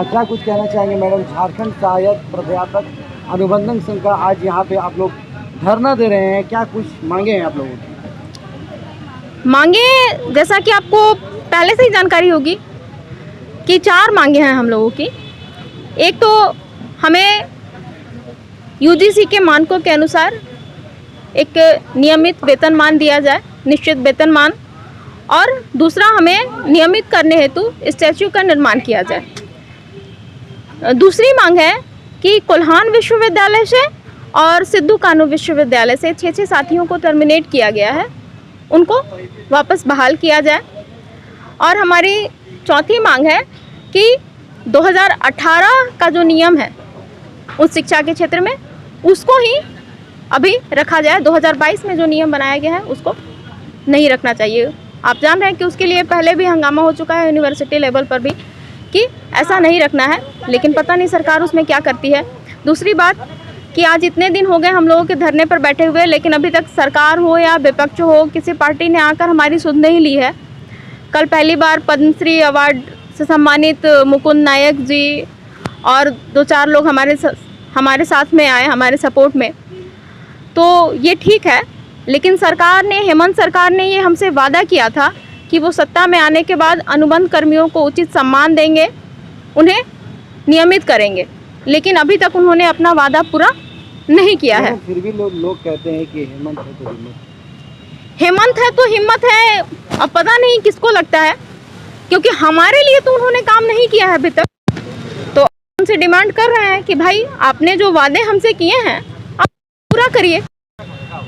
क्या कुछ कहना चाहेंगे मैडम? झारखंड सहायक प्राध्यापक अनुबंधन संघ का आज यहाँ पे आप लोग धरना दे रहे हैं, क्या कुछ मांगे हैं आप लोगों की? मांगे जैसा कि आपको पहले से ही जानकारी होगी कि 4 मांगे हैं हम लोगों की। एक तो हमें यूजीसी के मानकों के अनुसार एक नियमित वेतनमान दिया जाए, निश्चित वेतनमान, और दूसरा हमें नियमित करने हेतु स्टैच्यू का निर्माण किया जाए। दूसरी मांग है कि कोल्हान विश्वविद्यालय से और सिद्धू कानू विश्वविद्यालय से 6 साथियों को टर्मिनेट किया गया है, उनको वापस बहाल किया जाए। और हमारी चौथी मांग है कि 2018 का जो नियम है उच्च शिक्षा के क्षेत्र में, उसको ही अभी रखा जाए। 2022 में जो नियम बनाया गया है उसको नहीं रखना चाहिए। आप जान रहे हैं कि उसके लिए पहले भी हंगामा हो चुका है यूनिवर्सिटी लेवल पर भी कि ऐसा नहीं रखना है, लेकिन पता नहीं सरकार उसमें क्या करती है। दूसरी बात कि आज इतने दिन हो गए हम लोगों के धरने पर बैठे हुए, लेकिन अभी तक सरकार हो या विपक्ष हो, किसी पार्टी ने आकर हमारी सुध नहीं ली है। कल पहली बार पद्मश्री अवार्ड से सम्मानित मुकुंद नायक जी और 2-4 लोग हमारे साथ में आए, हमारे सपोर्ट में, तो ये ठीक है। लेकिन सरकार ने, हेमंत सरकार ने ये हमसे वादा किया था कि वो सत्ता में आने के बाद अनुबंध कर्मियों को उचित सम्मान देंगे, उन्हें नियमित करेंगे, लेकिन अभी तक उन्होंने अपना वादा पूरा नहीं किया है। फिर भी लोग कहते हैं कि हेमंत है तो हिम्मत, हेमंत है तो हिम्मत है। अब पता नहीं किसको लगता है, क्योंकि हमारे लिए तो उन्होंने काम नहीं किया है अभी तक। तो उनसे डिमांड कर रहे हैं कि भाई आपने जो वादे हमसे किए हैं आप पूरा करिए,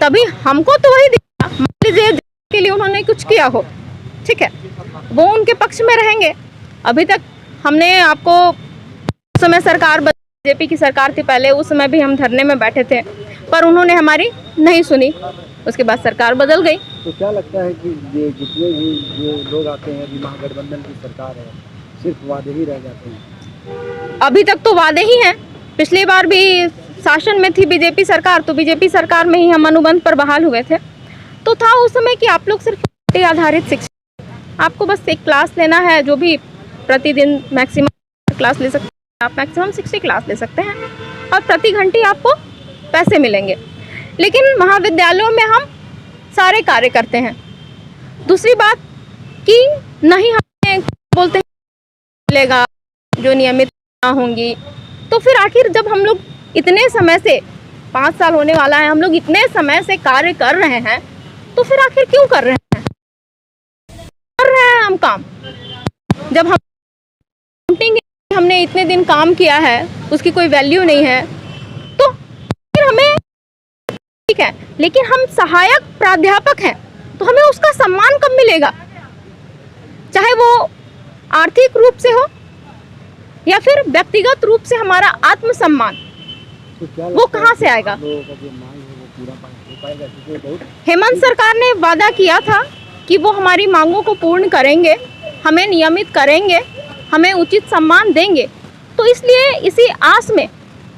तभी हमको तो वही दिखेगा। मान लीजिए के लिए उन्होंने कुछ किया हो, ठीक है, वो उनके पक्ष में रहेंगे। अभी तक हमने आपको, उस समय सरकार बीजेपी की सरकार थी पहले, उस समय भी हम धरने में बैठे थे, पर उन्होंने हमारी नहीं सुनी। उसके बाद सरकार बदल गई। तो क्या लगता है कि ये जितने भी जो लोग आते हैं, अभी महागठबंधन की सरकार है, सिर्फ वादे ही रह जाते हैं? अभी तक तो वादे ही हैं। पिछली बार भी शासन में थी बीजेपी सरकार, तो बीजेपी सरकार में ही हम अनुबंध पर बहाल हुए थे। तो था उस समय कि आप लोग सिर्फ आधारित शिक्षा, आपको बस एक क्लास लेना है, जो भी प्रतिदिन मैक्सिमम क्लास ले सकते हैं आप, मैक्सिमम 60 क्लास ले सकते हैं, और प्रति घंटे आपको पैसे मिलेंगे। लेकिन महाविद्यालयों में हम सारे कार्य करते हैं। दूसरी बात कि नहीं, हमें बोलते हैं मिलेगा जो नियमित ना होंगी, तो फिर आखिर जब हम लोग इतने समय से, 5 साल होने वाला है, हम लोग इतने समय से कार्य कर रहे हैं, तो फिर आखिर क्यों कर रहे हैं? कर रहे हैं हम काम, जब हम हमने इतने दिन काम किया है उसकी कोई वैल्यू नहीं है, तो फिर हमें, ठीक है, लेकिन हम सहायक प्राध्यापक हैं तो हमें उसका सम्मान कब मिलेगा? चाहे वो आर्थिक रूप से हो या फिर व्यक्तिगत रूप से हमारा आत्मसम्मान, वो कहाँ से आएगा? हेमंत सरकार ने वादा किया था कि वो हमारी मांगों को पूर्ण करेंगे, हमें नियमित करेंगे, हमें उचित सम्मान देंगे। तो इसलिए इसी आस में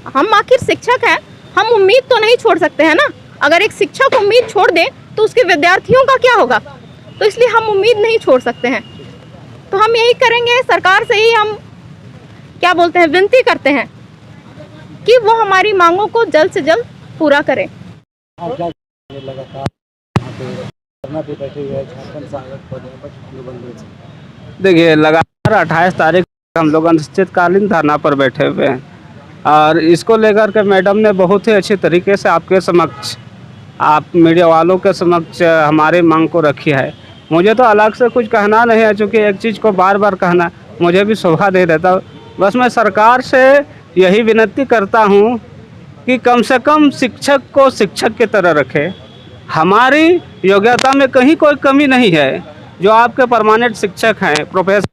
हम, आखिर शिक्षक हैं, हम उम्मीद तो नहीं छोड़ सकते हैं ना। अगर एक शिक्षक उम्मीद छोड़ दे तो उसके विद्यार्थियों का क्या होगा? तो इसलिए हम उम्मीद नहीं छोड़ सकते हैं। तो हम यही करेंगे, सरकार से ही हम क्या बोलते हैं, विनती करते हैं कि वो हमारी मांगों को जल्द से जल्द पूरा करें। देखिए, लगातार 28 तारीख हम लोग अनिश्चितकालीन धरना पर बैठे हुए हैं, और इसको लेकर के मैडम ने बहुत ही अच्छे तरीके से आपके समक्ष, आप मीडिया वालों के समक्ष हमारी मांग को रखी है। मुझे तो अलग से कुछ कहना नहीं है, चूँकि एक चीज़ को बार बार कहना मुझे भी शोभा नहीं देता। बस मैं सरकार से यही विनती करता हूँ कि कम से कम शिक्षक को शिक्षक की तरह रखे। हमारी योग्यता में कहीं कोई कमी नहीं है। जो आपके परमानेंट शिक्षक हैं, प्रोफेसर,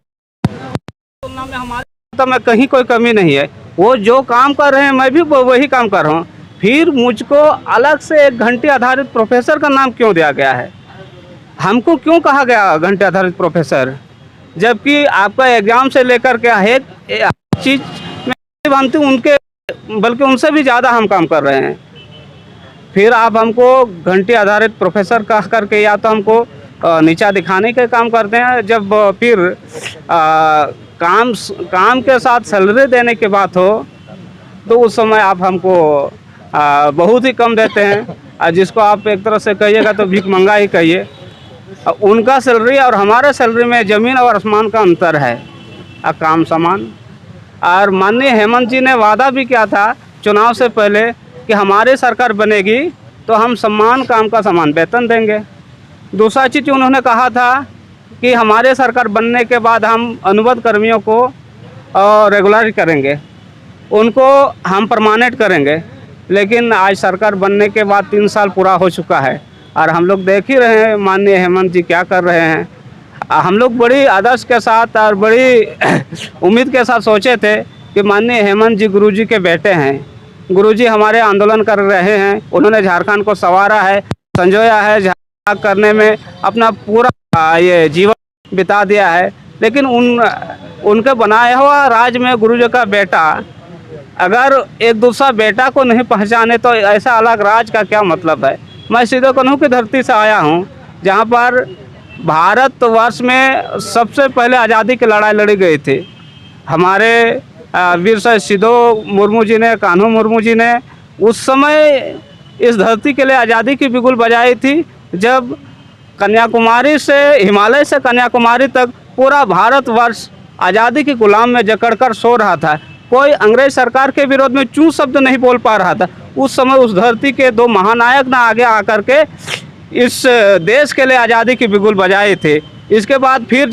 तुलना में हमारी योग्यता में कहीं कोई कमी नहीं है। वो जो काम कर रहे हैं मैं भी वही काम कर रहा हूँ। फिर मुझको अलग से 1 घंटे आधारित प्रोफेसर का नाम क्यों दिया गया है? हमको क्यों कहा गया घंटे आधारित प्रोफेसर? जबकि आपका एग्ज़ाम से लेकर के हर चीज़ में बनती उनके, बल्कि उनसे भी ज़्यादा हम काम कर रहे हैं। फिर आप हमको घंटे आधारित प्रोफेसर कह करके या तो हमको नीचा दिखाने के काम करते हैं, जब फिर काम के साथ सैलरी देने की बात हो तो उस समय आप हमको बहुत ही कम देते हैं, और जिसको आप एक तरह से कहिएगा तो भीख मंगा ही कहिए। उनका सैलरी और हमारे सैलरी में ज़मीन और आसमान का अंतर है, काम समान। और माननीय हेमंत जी ने वादा भी किया था चुनाव से पहले कि हमारी सरकार बनेगी तो हम समान काम का समान वेतन देंगे। दूसरा चीज़ उन्होंने कहा था कि हमारे सरकार बनने के बाद हम अनुबंध कर्मियों को रेगुलर करेंगे, उनको हम परमानेंट करेंगे। लेकिन आज सरकार बनने के बाद 3 साल पूरा हो चुका है और हम लोग देख ही रहे हैं माननीय हेमंत जी क्या कर रहे हैं। हम लोग बड़ी आदर्श के साथ और बड़ी उम्मीद के साथ सोचे थे कि माननीय हेमंत जी गुरुजी के बेटे हैं, गुरुजी हमारे आंदोलन कर रहे हैं, उन्होंने झारखंड को संवारा है, संजोया है, झारखंड करने में अपना पूरा ये जीवन बिता दिया है। लेकिन उनके बनाया हुआ राज्य में गुरुजी का बेटा अगर एक दूसरा बेटा को नहीं पहचाने तो ऐसा अलग राज का क्या मतलब है। मैं सीधे कानून की धरती से आया हूँ जहाँ पर भारतवर्ष में सबसे पहले आज़ादी की लड़ाई लड़ी गई थी। हमारे वीर शहीद सिधो मुर्मू जी ने, कान्हू मुर्मू जी ने उस समय इस धरती के लिए आज़ादी की बिगुल बजाई थी, जब कन्याकुमारी से, हिमालय से कन्याकुमारी तक पूरा भारतवर्ष आज़ादी की गुलाम में जकड़ कर सो रहा था। कोई अंग्रेज सरकार के विरोध में चू शब्द नहीं बोल पा रहा था। उस समय उस धरती के 2 महानायक ने आगे आकर के इस देश के लिए आज़ादी की बिगुल बजाए थे। इसके बाद फिर जब